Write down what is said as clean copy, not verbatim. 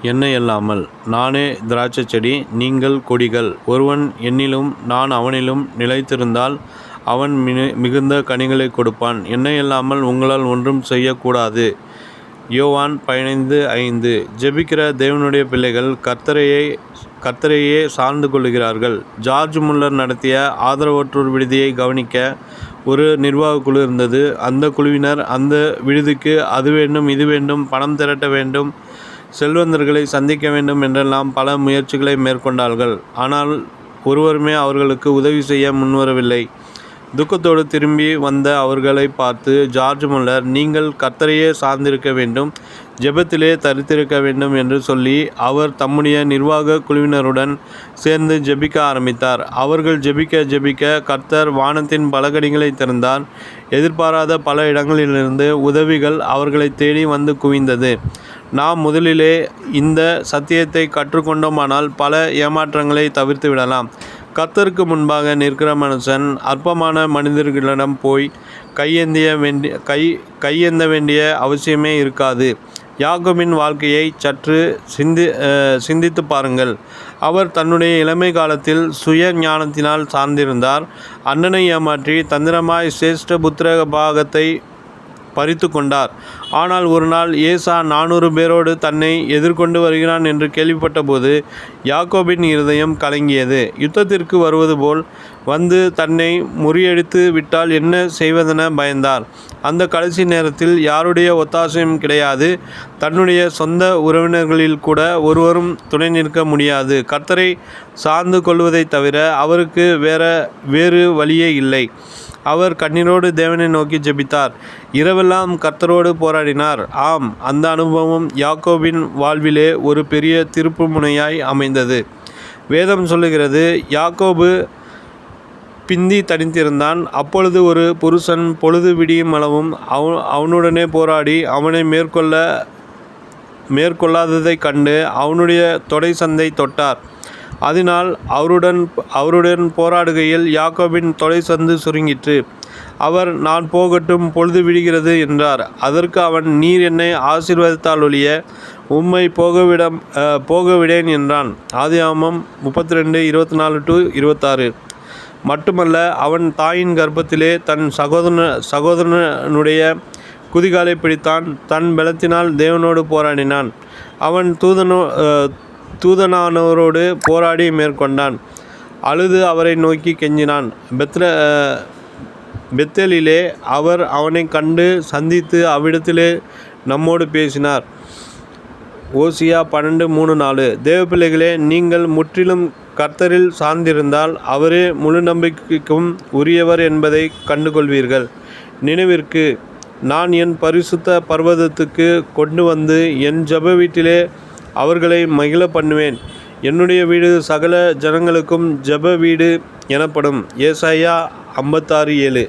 என்னை அல்லாமல் நானே திராட்சைச் செடி, நீங்கள் கொடிகள். ஒருவன் என்னிலும் நான் அவனிலும் நிலைத்திருந்தால் அவன் மிகுந்த கனிகளைக் கொடுப்பான். என்னை அல்லாமல் உங்களால் ஒன்றும் செய்யக்கூடாது. யோவான் 15:5. ஜெபிக்கிற தேவனுடைய பிள்ளைகள் கர்த்தரையே சார்ந்து கொள்கிறார்கள். ஜார்ஜ் முல்லர் நடத்திய ஆதரவற்றோர் விடுதியை கவனிக்க ஒரு நிர்வாக குழு இருந்தது. அந்த குழுவினர் அந்த விடுதிக்கு அது வேண்டும், இது வேண்டும், பணம் திரட்ட வேண்டும், செல்வந்தர்களை சந்திக்க வேண்டும் என்றெல்லாம் பல முயற்சிகளை மேற்கொண்டார்கள். ஆனால் ஒருவருமே அவர்களுக்கு உதவி செய்ய முன்வரவில்லை. துக்கத்தோடு திரும்பி வந்த அவர்களை பார்த்து ஜார்ஜ் முல்லர், நீங்கள் கர்த்தரையே சார்ந்திருக்க வேண்டும், ஜெபத்திலே தரித்திருக்க வேண்டும் என்று சொல்லி அவர் தம்முடைய நிர்வாக குழுவினருடன் சேர்ந்து ஜெபிக்க ஆரம்பித்தார். அவர்கள் ஜெபிக்க கர்த்தர் வானத்தின் பலகணிகளை திறந்தார். எதிர்பாராத பல இடங்களிலிருந்து உதவிகள் அவர்களை தேடி வந்து குவிந்தது. நாம் முதலிலே இந்த சத்தியத்தை கற்றுக்கொண்டோமானால் பல ஏமாற்றங்களை தவிர்த்து விடலாம். கர்த்தருக்கு முன்பாக நிற்கிற மனுஷன் அற்பமான மனிதர்களிடம் போய் கையேந்த வேண்டிய அவசியமே இருக்காது. யாக்கோபின் வாழ்க்கையை சற்று சிந்தித்து பாருங்கள். அவர் தன்னுடைய இளமை காலத்தில் சுய ஞானத்தினால் சார்ந்திருந்தார். அண்ணனை ஏமாற்றி தந்திரமாய் சிரேஷ்ட புத்திர பாகத்தை பறித்து கொண்டார். ஆனால் ஒரு நாள் ஏசா 400 பேரோடு தன்னை எதிர்கொண்டு வருகிறான் என்று கேள்விப்பட்ட போது யாக்கோபின் இருதயம் கலங்கியது. யுத்தத்திற்கு வருவது போல் வந்து தன்னை முறியடித்து விட்டால் என்ன செய்வதென பயந்தார். அந்த கடைசி நேரத்தில் யாருடைய ஒத்தாசையும் கிடையாது. தன்னுடைய சொந்த உறவினர்களில் கூட ஒருவரும் துணை நிற்க முடியாது. கர்த்தரை சார்ந்து கொள்வதை தவிர அவருக்கு வேறு வழியே இல்லை. அவர் கண்ணீரோடு தேவனை நோக்கி ஜெபித்தார். இரவெல்லாம் கர்த்தரோடு போராடினார். ஆம், அந்த அனுபவம் யாக்கோபின் வாழ்விலே ஒரு பெரிய திருப்பு முனையாய் அமைந்தது. வேதம் சொல்லுகிறது, யாக்கோபு பிந்தி தனித்திருந்தான். அப்பொழுது ஒரு புருஷன் பொழுது விடியும் அளவும் அவனுடனே போராடி அவனை மேற்கொள்ளாததைக் கண்டு அவனுடைய தொடை சந்தை தொட்டார். அதனால் அவருடன் போராடுகையில் யாக்கோபின் தொடை சந்து சுருங்கிற்று. அவர், நான் போகட்டும், பொழுது விடுகிறது என்றார். அதற்கு அவன், நீர் என்னை ஆசீர்வதித்தால் ஒழிய உம்மை போகவிடேன் என்றான். ஆதியாகமம் 32:24-26. மட்டுமல்ல, அவன் தாயின் கர்ப்பத்திலே தன் சகோதரனுடைய குதிகாலை பிடித்தான். தன் பலத்தினால் தேவனோடு போராடினான். அவன் தூதனானவரோடு போராடி மேற்கொண்டான். அழுது அவரை நோக்கி கெஞ்சினான். பெத்தேலிலே அவர் அவனை கண்டு சந்தித்து அவ்விடத்திலே நம்மோடு பேசினார். ஓசியா 12:3-4. தேவப்பிள்ளைகளே, நீங்கள் முற்றிலும் கர்த்தரில் சார்ந்திருந்தால் அவரே முழு நம்பிக்கைக்கும் உரியவர் என்பதை கண்டுகொள்வீர்கள். நினைவிற்கு, நான் என் பரிசுத்த பர்வதத்துக்கு கொண்டு வந்து என் ஜெப வீட்டிலே அவர்களை மகிழ பண்ணுவேன். என்னுடைய வீடு சகல ஜனங்களுக்கும் ஜெப வீடு எனப்படும். ஏசாயா 56:7.